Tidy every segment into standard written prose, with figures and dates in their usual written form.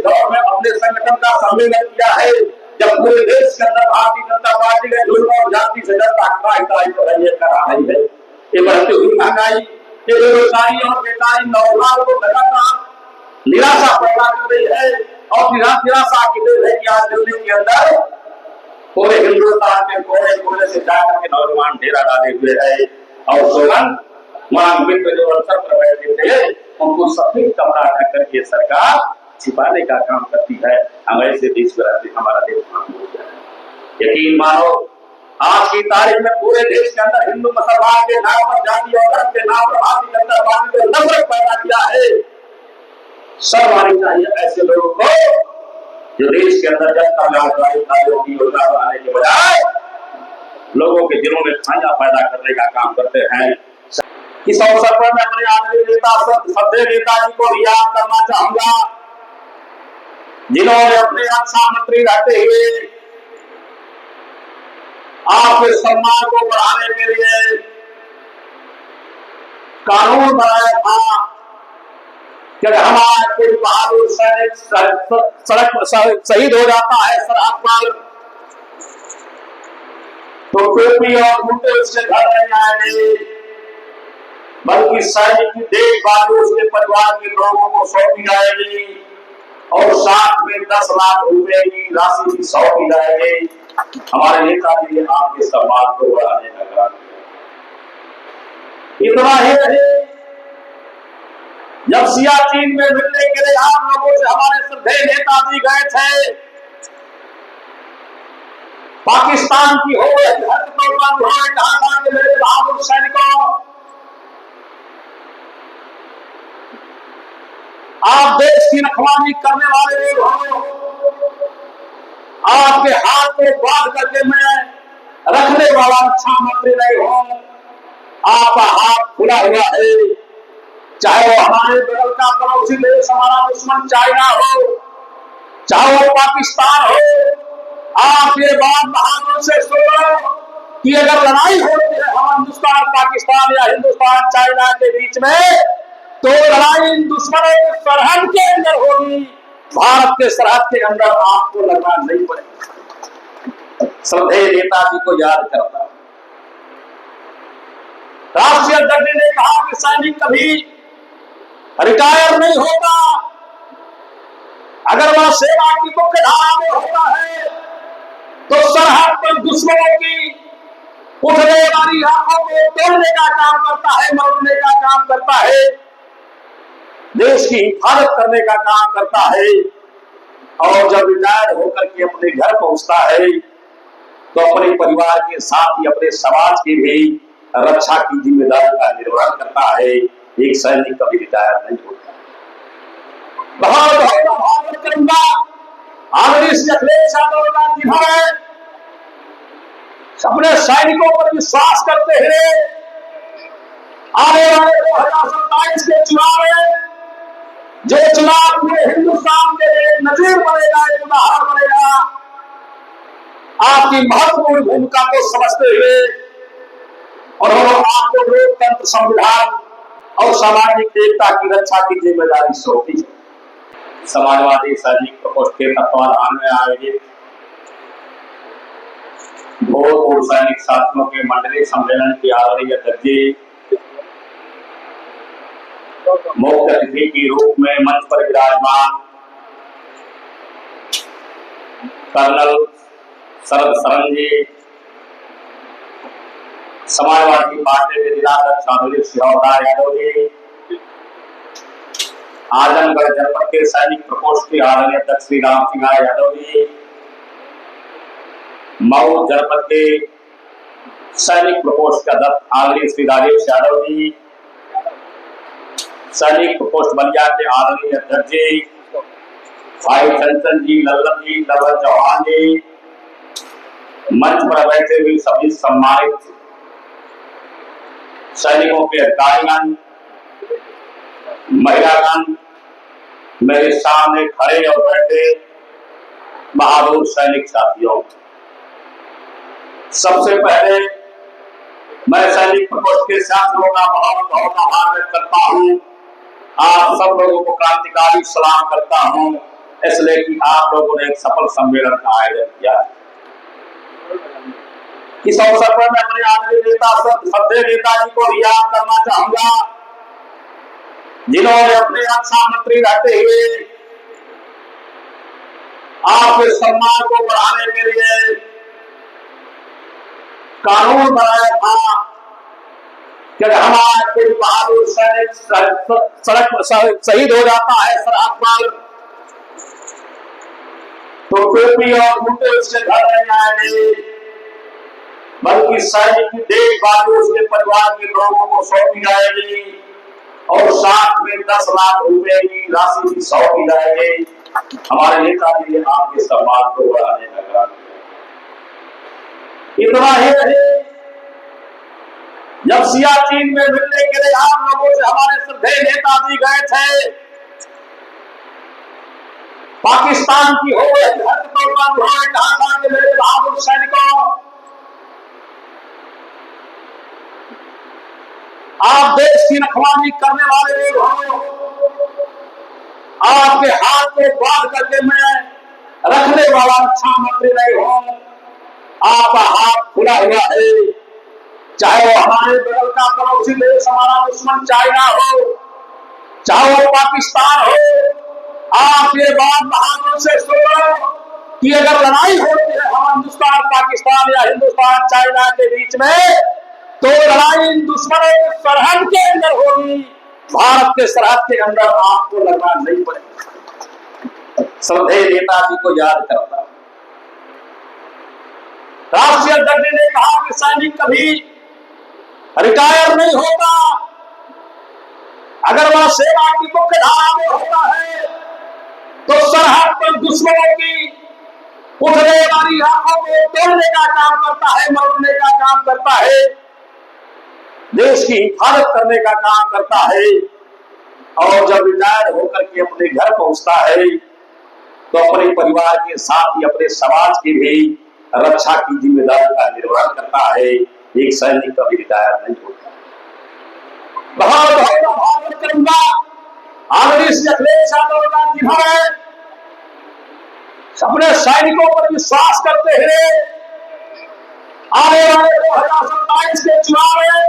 दौर में अपने संगठन का सम्मेलन किया है, जब पूरे देश के अंदर भारतीय जनता पार्टी ने जुल्म और जाति से डरता करा रही है। ये बढ़ती हुई महंगाई, ये बेरोजगारी और बेकारी नौजवान को लगातार निराशा पैदा कर रही है। और निराशा की देर है कि आज दिल्ली के अंदर पूरे हिंदुस्तान के कोने कोने से जाकर के नौजवान डेरा डाले हुए है और सोलन वहां मित्र जो अवसर पर बैठे थे उनको सफेद कपड़ा ढक करके सरकार छिपाने का काम करती है। हम ऐसे देश में हमारा देश हो गया है। यकीन मानो आज की तारीख में पूरे देश के अंदर हिंदू मुसलमान के नाम पर, जाति और धर्म के नाम पर भारतीय जनता पार्टी ने नफरत पैदा किया है। सब आनी चाहिए ऐसे लोगों को जो देश के अंदर जनता कार्यों की योजना बनाने के बजाय लोगों के दिलों में खांजा पैदा करने का काम करते हैं। इस अवसर पर मैं अपने आदरणीय नेता श्रद्धेय नेताजी को भी याद करना चाहूंगा, जिन्होंने अपने रक्षा मंत्री रहते हुए आपके सम्मान को बढ़ाने के लिए कानून बनाया था कि अगर हमारा कोई बहादुर सैनिक सड़क पर शहीद हो जाता है सरहद पर, तो टोपी और जूते उसके घर नहीं आएंगे, बल्कि सैनिक की देखभाल उसके परिवार के लोगों को सौंपी जाएगी और साथ में 10 लाख रुपए की राशि भी सौंपी जाएगी। हमारे नेता जी आपके सम्मान को बढ़ाने का काम किया। इतना ही नहीं, जब सियाचिन में मिलने के लिए आप लोगों से हमारे श्रद्धेय नेताजी गए थे, पाकिस्तान की हो हद पर उन्होंने कहा था कि मेरे बहादुर सैनिकों, आप देश की रखवाली करने वाले लोग हो, आपके हाथ को बांध करके मैं रखने वाला अच्छा मंत्री नहीं हूं। आपका हाथ खुला हुआ है, चाहे वो हमारे बगल का पड़ोसी देश हमारा दुश्मन चाइना हो, चाहे वो पाकिस्तान हो। आप ये बात बहादुर से सुनो कि अगर लड़ाई होती है हम हिंदुस्तान पाकिस्तान या हिंदुस्तान चाइना के बीच में, तो लड़ाई इन दुश्मनों के सरहद के अंदर होगी, भारत के सरहद के अंदर आपको लड़ना नहीं पड़ेगा। श्रद्धेय नेताजी को याद करता, राष्ट्रीय अध्यक्ष ने कहा कि सैनिक कभी रिटायर नहीं होता, अगर वह सेवा की मुख्य धारा में होता है तो सरहद पर दुश्मनों की उठने वाली आंखों को तोड़ने का काम करता है, मरने का काम करता है, देश की हिफाजत करने का काम करता है। और जब रिटायर होकर के अपने घर पहुंचता है तो अपने परिवार के साथ ही अपने समाज की भी रक्षा की जिम्मेदारी का निर्वहन करता है। एक सैनिक कभी रिटायर नहीं होता। बहुत बहुत आभार करूंगा आदरणीय श्री अखिलेश यादव जिन्होंने अपने सैनिकों पर विश्वास करते हुए आने वाले 2027 के चुनाव में, जो चुनाव पूरे हिंदुस्तान के लिए नजीर बनेगा, एक उदाहरण बनेगा, आपकी महत्वपूर्ण भूमिका को समझते हुए और आपको लोकतंत्र, संविधान और सामाजिक एकता की रक्षा की जिम्मेदारी सौंपी है। समाजवादी सैनिक प्रकोष्ठ के तत्वाधान में आयोजित भूतपूर्व सैनिक साथियों के मंडलीय सम्मेलन की आदरणीय अध्यक्ष जी, मुख्य अतिथि के रूप में मंच पर विराजमान कर्नल शरद सरन जी, समाजवादी पार्टी के जिलाध्यक्ष आदरणीय शिवदास यादव जी, आजमगढ़ जनपद के सैनिक प्रकोष्ठ के आदरणीय अध्यक्ष श्री राम सिंह यादव जी, मऊ जनपद के सैनिक प्रकोष्ठ के अध्यक्ष आदरणीय श्री राजेश यादव जी, सैनिक प्रकोष्ठ बलिया के आदरणीय अध्यक्ष जी भाई चंचल जी, लल्लन जी, लल्लन चौहान जी, मंच पर बैठे हुए सभी सम्मानित सैनिकों के अधिकारीगण, महिलागण, मेरे सामने खड़े और बैठे बहादुर सैनिक साथियों, सबसे पहले मैं सैनिक प्रकोष्ठ के साथियों का बहुत बहुत आभार व्यक्त करता हूँ। आप सब लोगों को क्रांतिकारी सलाम करता हूँ। इसलिए कि आप लोगों ने एक सफल सम्मेलन का आयोजन किया। इस अवसर पर मैं अपने आदरणीय नेता श्रद्धेय नेताजी को याद करना चाहूंगा, जिन्होंने अपने रक्षा मंत्री रहते हुए आपके सम्मान को बढ़ाने के लिए कानून बनाया था कि अगर हमारा कोई बहादुर सैनिक सड़क पर शहीद हो जाता है सरहद पर, तो टोपी और जूते उसके घर नहीं आएंगे, बल्कि सैनिक की देखभाल उसके परिवार के लोगों को सौंपी जाएगी और साथ में 10 लाख रुपए की राशि भी सौंपी जाएगी। हमारे नेताजी ने आपके सम्मान को बढ़ाने का काम किया। इतना ही नहीं, जब सियाचिन में मिलने के लिए आप लोगों से हमारे श्रद्धेय नेताजी गए थे, पाकिस्तान की हो या धरती पर उन्होंने कहा था कि मेरे बहादुर सैनिकों, आप देश की रखवाली करने वाले लोग हो, आपके हाथ को बांध करके मैं रखने वाला अच्छा मंत्री नहीं हूं। आपका हाथ खुला हुआ है, चाहे वो हमारे बगल का पड़ोसी देश हमारा दुश्मन चाइना हो, चाहे वो पाकिस्तान हो। आप ये बात बहादुर से सुनो कि अगर लड़ाई होती है हम हिंदुस्तान पाकिस्तान या हिंदुस्तान चाइना के बीच में, तो लड़ाई इन दुश्मनों के सरहद के अंदर होगी, भारत के सरहद के अंदर आपको लड़ना नहीं पड़ेगा। श्रद्धेय नेताजी को याद करता। राष्ट्रीय अध्यक्ष ने कहा कि सैनिक कभी रिटायर नहीं होता, अगर वह सेवा की मुख्य धारा में होता है तो सरहद पर दुश्मनों की उठने वाली आंखों को तोड़ने का काम करता है, मरने का काम करता है, देश की हिफाजत करने का काम करता है। और जब रिटायर होकर के अपने घर पहुंचता है तो अपने परिवार के साथ ही अपने समाज की भी रक्षा की जिम्मेदारी का निर्वहन करता है। एक सैनिक कभी रिटायर नहीं होता। बहुत बहुत आभार करूंगा आदरणीय श्री अखिलेश यादव जी हमारे अपने सैनिकों पर विश्वास करते हुए आने वाले 2027 के चुनाव में,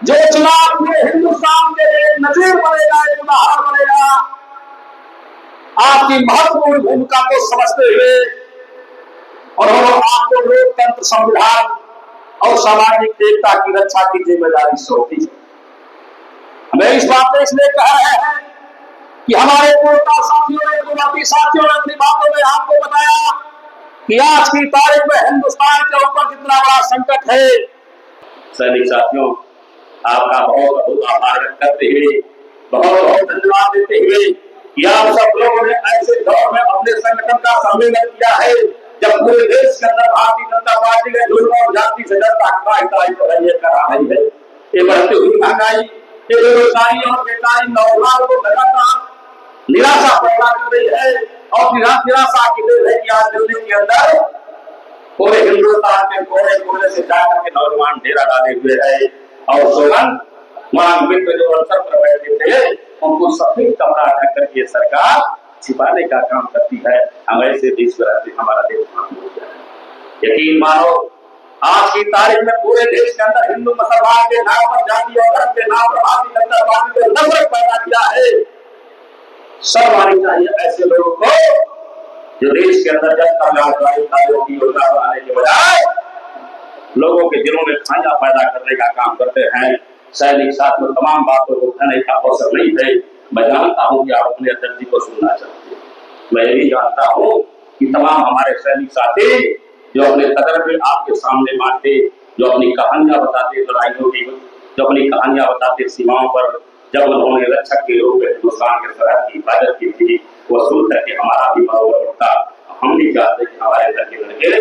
जो चुनाव पूरे हिंदुस्तान के लिए नजीर बनेगा, एक उदाहरण बनेगा, आपकी महत्वपूर्ण भूमिका को समझते हुए और आपको लोकतंत्र, संविधान और सामाजिक एकता की रक्षा की जिम्मेदारी सौंपी है। हमें इस बात में इसलिए कह रहे हैं कि हमारे पूर्वता साथियों ने, गुजराती साथियों ने अपनी बातों में आपको बताया कि आज की तारीख में हिंदुस्तान के ऊपर कितना बड़ा संकट है। सैनिक साथियों, आपका बहुत बहुत आभार व्यक्त करते हुए, बहुत बहुत धन्यवाद देते हुए कि आप सब लोगों ने ऐसे दौर में अपने संगठन का सम्मेलन किया है जब पूरे देश के अंदर भारतीय जनता पार्टी ने जुल्म और जाति से डरता करा रही है। ये बढ़ती हुई महंगाई, ये बेरोजगारी और बेकारी नौजवानों को लगातार निराशा पैदा कर रही है और निराशा की देर है कि आज दिल्ली के अंदर पूरे हिंदुस्तान के कोने कोने से जाकर के नौजवान डेरा डाले हुए है और सोलन मांग मित्र जो अवसर पर बैठे थे उनको सफेद कपड़ा ढक करके सरकार छिपाने का काम करती है। हम ऐसे देश में रहते, हमारा देश हो जाए। यकीन मानो आज की तारीख में पूरे देश के अंदर हिंदू मुसलमान के नाम पर, जाति और धर्म के नाम पर भारतीय जनता पार्टी ने नफरत पैदा किया है। सब आनी चाहिए ऐसे लोगों को जो देश के अंदर जनता लाभकारी कार्यों की योजना बनाने के बजाय लोगों के दिलों में खांजा पैदा करने का काम करते हैं। सैनिक साथ में तमाम बातों को कहने का अवसर नहीं है। मैं जानता हूं कि आप अपने अध्यक्ष जी को सुनना चाहते हैं। मैं ये भी जानता हूं कि तमाम हमारे सैनिक साथी जो अपने कदर में आपके सामने मानते, जो अपनी कहानियां बताते लड़ाइयों की, जो अपनी कहानियां बताते सीमाओं पर, जब उन्होंने रक्षक के रूप में हिंदुस्तान के सरहद की हिफाजत की थी, वो सुन करके हमारा भी मनोबल बढ़ता। हम भी चाहते कि हमारे घर के लड़के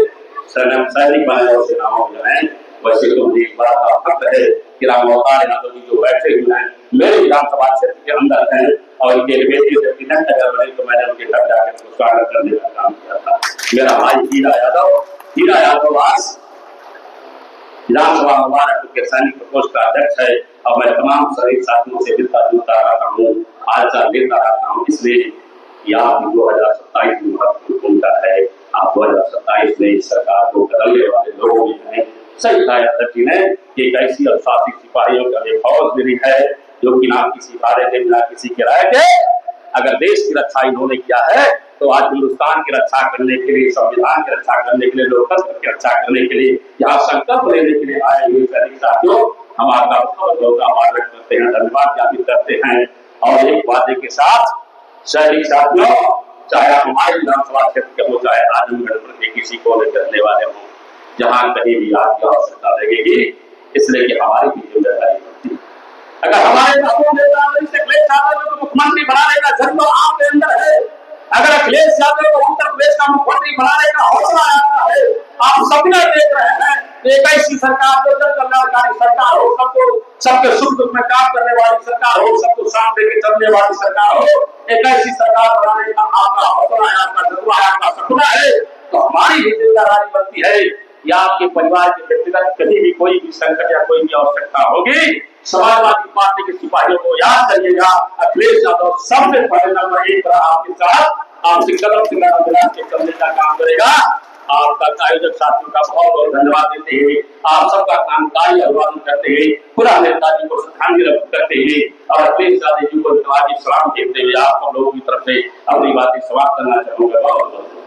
सैनिक बने और सेनाओं में जाए। वैसे तो मुझे एक बड़ा फख्र है कि राम अवतार यादव जी जो बैठे हुए हैं मेरे विधानसभा क्षेत्र के अंदर हैं और इनके बेटी से टिकट अगर बने तो मैंने उनके घर जाकर उसको स्वागत करने का काम किया था। मेरा भाई हीरा यादव आज विधानसभा मुबारक के सैनिक प्रकोष्ठ का अध्यक्ष है और मैं तमाम सभी साथियों से मिलता जुलता रहता हूँ, हालचाल लेता रहता हूँ। इसलिए कि आपकी 2027 में महत्वपूर्ण भूमिका है। आप 2027 में इस सरकार को बदलने वाले लोगों में हैं। सही कहा अध्यक्ष जी ने कि एक ऐसी अनुशासित सिपाहियों का एक फौज मिली है जो बिना किसी बारे के, बिना किसी किराए के अगर देश की रक्षा इन्होंने किया है तो आज हिंदुस्तान की रक्षा करने के लिए, संविधान की रक्षा करने के लिए, लोकतंत्र की रक्षा करने के लिए, यहाँ संकल्प लेने के लिए आए हुए सैनिक साथियों हम आपका आभार व्यक्त करते हैं, धन्यवाद ज्ञापित करते हैं। और एक वादे के साथ सैनिक साथियों, चाहे हमारे विधानसभा क्षेत्र के हो, चाहे आजमगढ़ के किसी कोने करने वाले हों, जहां कहीं भी आपकी आवश्यकता लगेगी, इसलिए कि हमारी भी जिम्मेदारी होती है। अगर हमारे मुख्यमंत्री बनाने का जज्बा आपके अंदर है, अगर अखिलेश यादव को उत्तर प्रदेश का मुख्यमंत्री बनाने का हौसला आता है, आप सपना देख रहे हैं, एक ऐसी सरकार जो जन कल्याणकारी सरकार हो, सबको सबके सुख दुख में काम करने वाली सरकार हो, सबको साथ देकर चलने वाली सरकार हो, एक ऐसी सरकार बनाने का आपका हौसला है, आपका जज्बा है, आपका सपना है, तो हमारी भी जिम्मेदारी बनती है या आपके परिवार के व्यक्तिगत कहीं भी कोई भी संकट या कोई भी आवश्यकता होगी, समाजवादी पार्टी के सिपाहियों को याद करिएगा, अखिलेश यादव सबसे पहले नंबर 1 पर आपके साथ आपसे कदम से कदम मिला के चलने का काम करेगा। आपका आयोजक साथियों का बहुत बहुत धन्यवाद देते हुए, आप सबका कामकाजी अभिवादन करते हुए, पूरा नेताजी को श्रद्धांजलि करते हुए और अखिलेश यादव जी को धन्यवाद सलाम देते हुए आप सब लोगों की तरफ से अपनी बातें समाप्त करना चाहूंगा।